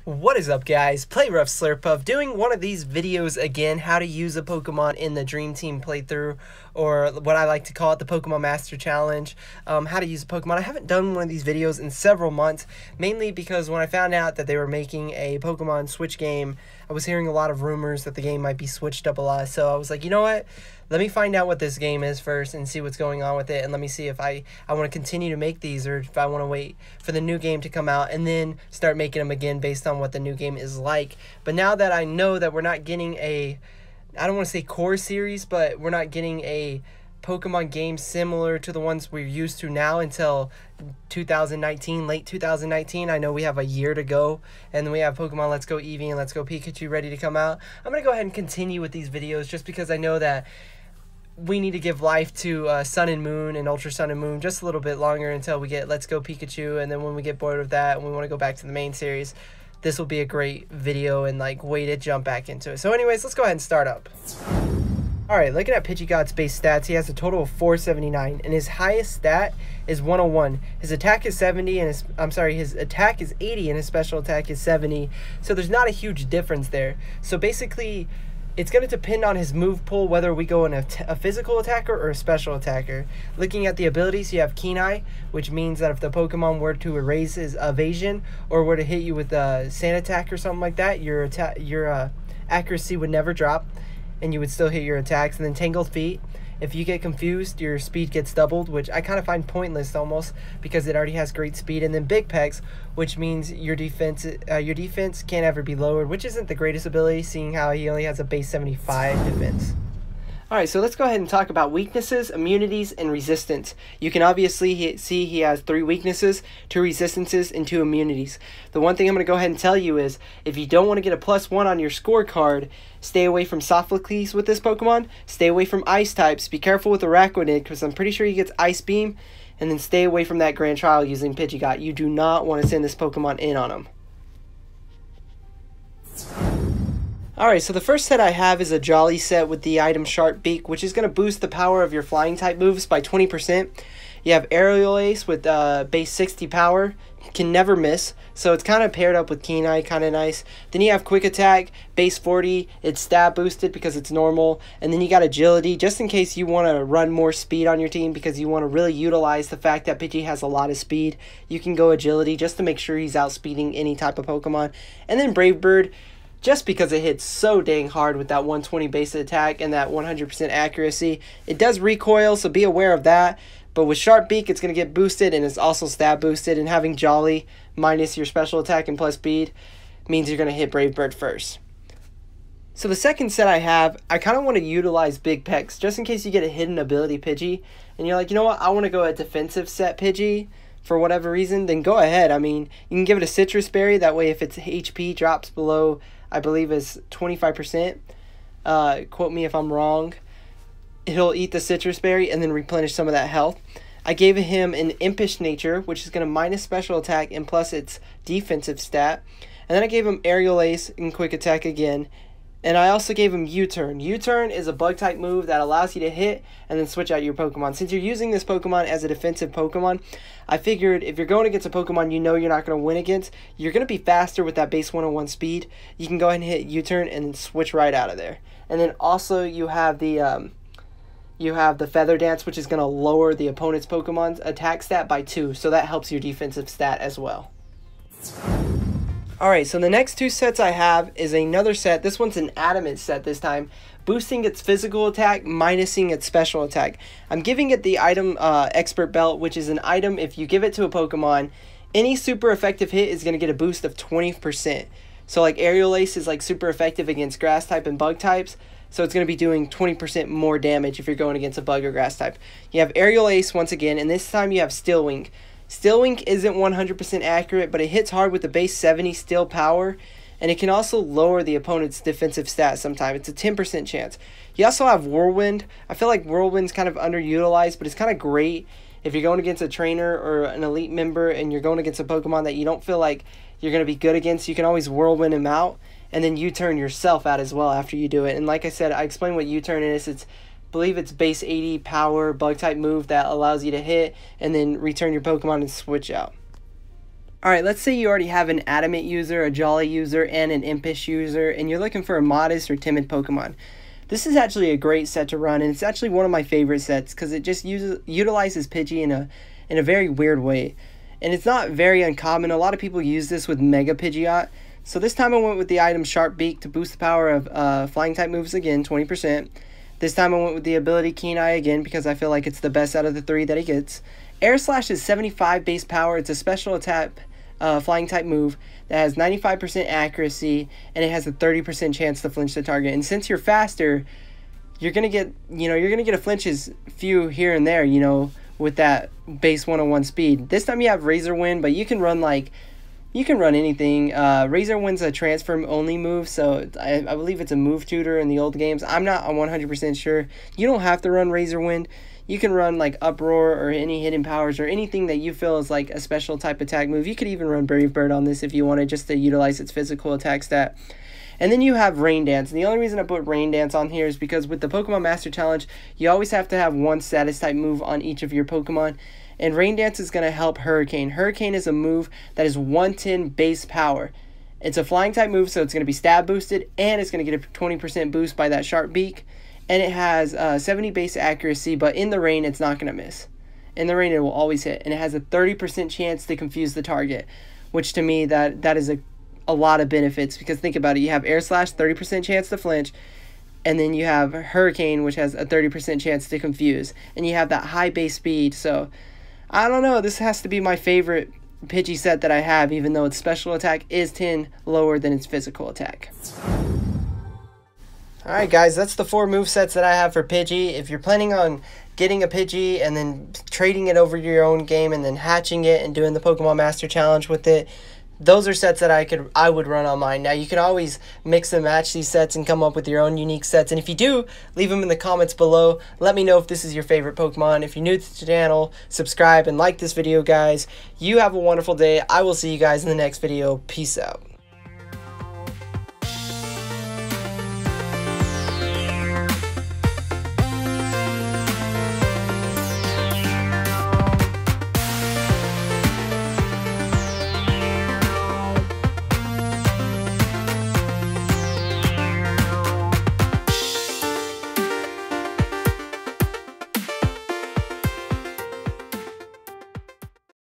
What is up, guys? Play Rough Slurpuff doing one of these videos again, how to use a Pokemon in the Dream Team playthrough, or what I like to call it, the Pokemon Master Challenge. How to use a Pokemon. I haven't done one of these videos in several months, mainly because when I found out that they were making a Pokemon Switch game, I was hearing a lot of rumors that the game might be switched up a lot, so I was like, you know what? Let me find out what this game is first and see what's going on with it, and let me see if I want to continue to make these, or if I want to wait for the new game to come out and then start making them again based on what the new game is like. But now that I know that we're not getting a, I don't want to say core series, but we're not getting a Pokemon game similar to the ones we're used to now until 2019, late 2019. I know we have a year to go, and then we have Pokemon Let's Go Eevee and Let's Go Pikachu ready to come out. I'm going to go ahead and continue with these videos just because I know that we need to give life to Sun and Moon and Ultra Sun and Moon just a little bit longer until we get Let's Go Pikachu, and then when we get bored of that and we want to go back to the main series, this will be a great video and like way to jump back into it. So anyways, let's go ahead and start up. Alright, looking at Pidgeot's base stats, he has a total of 479, and his highest stat is 101. His attack is 70, and his attack is 80, and his special attack is 70. So there's not a huge difference there. So basically, it's going to depend on his move pool whether we go in a physical attacker or a special attacker. Looking at the abilities, you have Keen Eye, which means that if the Pokemon were to erase his evasion or were to hit you with a sand attack or something like that, your accuracy would never drop, and you would still hit your attacks. And then Tangled Feet, if you get confused, your speed gets doubled, which I kind of find pointless almost because it already has great speed. And then Big Pegs, which means your defense can't ever be lowered, which isn't the greatest ability, seeing how he only has a base 75 defense. Alright, so let's go ahead and talk about weaknesses, immunities, and resistance. You can obviously see he has 3 weaknesses, 2 resistances, and 2 immunities. The one thing I'm going to go ahead and tell you is, if you don't want to get a +1 on your scorecard, stay away from Sophocles with this Pokemon, stay away from Ice types, be careful with Araquanid, because I'm pretty sure he gets Ice Beam, and then stay away from that Grand Trial using Pidgeot. You do not want to send this Pokemon in on him. Alright, so the first set I have is a Jolly set with the item Sharp Beak, which is going to boost the power of your flying type moves by 20%. You have Aerial Ace with base 60 power, can never miss, so it's kind of paired up with Keen Eye, kind of nice. Then you have Quick Attack, base 40, it's stab boosted because it's normal. And then you got Agility, just in case you want to run more speed on your team because you want to really utilize the fact that Pidgey has a lot of speed. You can go Agility just to make sure he's outspeeding any type of Pokemon. And then Brave Bird, just because it hits so dang hard with that 120 base attack and that 100% accuracy. It does recoil, so be aware of that. But with Sharp Beak, it's going to get boosted, and it's also stab boosted. And having Jolly minus your special attack and plus speed means you're going to hit Brave Bird first. So the second set I have, I kind of want to utilize Big Pecs, just in case you get a hidden ability Pidgey. And you're like, you know what, I want to go a defensive set Pidgey for whatever reason, then go ahead. I mean, you can give it a Citrus Berry. That way, if its HP drops below, I believe is 25%, quote me if I'm wrong, he'll eat the Citrus Berry and then replenish some of that health. I gave him an Impish Nature, which is going to minus special attack and plus its defensive stat. And then I gave him Aerial Ace and Quick Attack again. And I also gave him U-Turn. U-Turn is a bug type move that allows you to hit and then switch out your Pokemon. Since you're using this Pokemon as a defensive Pokemon, I figured if you're going against a Pokemon you know you're not going to win against, you're going to be faster with that base 101 speed. You can go ahead and hit U-Turn and switch right out of there. And then also you have the Feather Dance, which is going to lower the opponent's Pokemon's attack stat by 2. So that helps your defensive stat as well. Alright, so the next 2 sets I have is another set. This one's an Adamant set this time, boosting its physical attack, minusing its special attack. I'm giving it the item Expert Belt, which is an item if you give it to a Pokemon, any super effective hit is going to get a boost of 20%. So like Aerial Ace is like super effective against grass type and bug types, so it's going to be doing 20% more damage if you're going against a bug or grass type. You have Aerial Ace once again, and this time you have Steel Wing. Steel Wing isn't 100% accurate, but it hits hard with the base 70 steel power, and it can also lower the opponent's defensive stats sometimes. It's a 10% chance. You also have Whirlwind. I feel like Whirlwind's kind of underutilized, but it's kind of great if you're going against a trainer or an elite member and you're going against a Pokemon that you don't feel like you're going to be good against. You can always Whirlwind him out, and then U-turn yourself out as well after you do it. And like I said, I explained what U-turn is. It's believe it's base 80 power bug type move that allows you to hit and then return your Pokemon and switch out. Alright, let's say you already have an Adamant user, a Jolly user, and an Impish user, and you're looking for a modest or timid Pokemon. This is actually a great set to run, and it's actually one of my favorite sets because it just utilizes Pidgey in a very weird way. And it's not very uncommon. A lot of people use this with Mega Pidgeot. So this time I went with the item Sharp Beak to boost the power of flying type moves again, 20%. This time I went with the ability Keen Eye again because I feel like it's the best out of the 3 that he gets. Air Slash is 75 base power. It's a special attack flying type move that has 95% accuracy, and it has a 30% chance to flinch the target. And since you're faster, you're gonna get a flinches few here and there, with that base 101 speed. This time you have Razor Wind, but you can run anything. Razor Wind's a transfer only move, so I believe it's a move tutor in the old games. I'm not 100% sure. You don't have to run Razor Wind. You can run like Uproar or any hidden powers or anything that you feel is like a special type attack move. You could even run Brave Bird on this if you wanted, just to utilize its physical attack stat. And then you have Rain Dance. And the only reason I put Rain Dance on here is because with the Pokemon Master Challenge, you always have to have one status type move on each of your Pokemon. And Rain Dance is going to help Hurricane. Hurricane is a move that is 110 base power. It's a flying type move, so it's going to be stab boosted, and it's going to get a 20% boost by that Sharp Beak. And it has 70 base accuracy, but in the rain, it's not going to miss. In the rain, it will always hit. And it has a 30% chance to confuse the target, which to me, that is a lot of benefits. Because think about it. You have Air Slash, 30% chance to flinch. And then you have Hurricane, which has a 30% chance to confuse. And you have that high base speed. So, I don't know. This has to be my favorite Pidgey set that I have, even though its special attack is 10 lower than its physical attack. Alright guys, that's the 4 movesets that I have for Pidgey. If you're planning on getting a Pidgey and then trading it over to your own game and then hatching it and doing the Pokemon Master Challenge with it, those are sets that I would run on mine. Now you can always mix and match these sets and come up with your own unique sets. And if you do, leave them in the comments below. Let me know if this is your favorite Pokemon. If you're new to the channel, subscribe and like this video, guys. You have a wonderful day. I will see you guys in the next video. Peace out.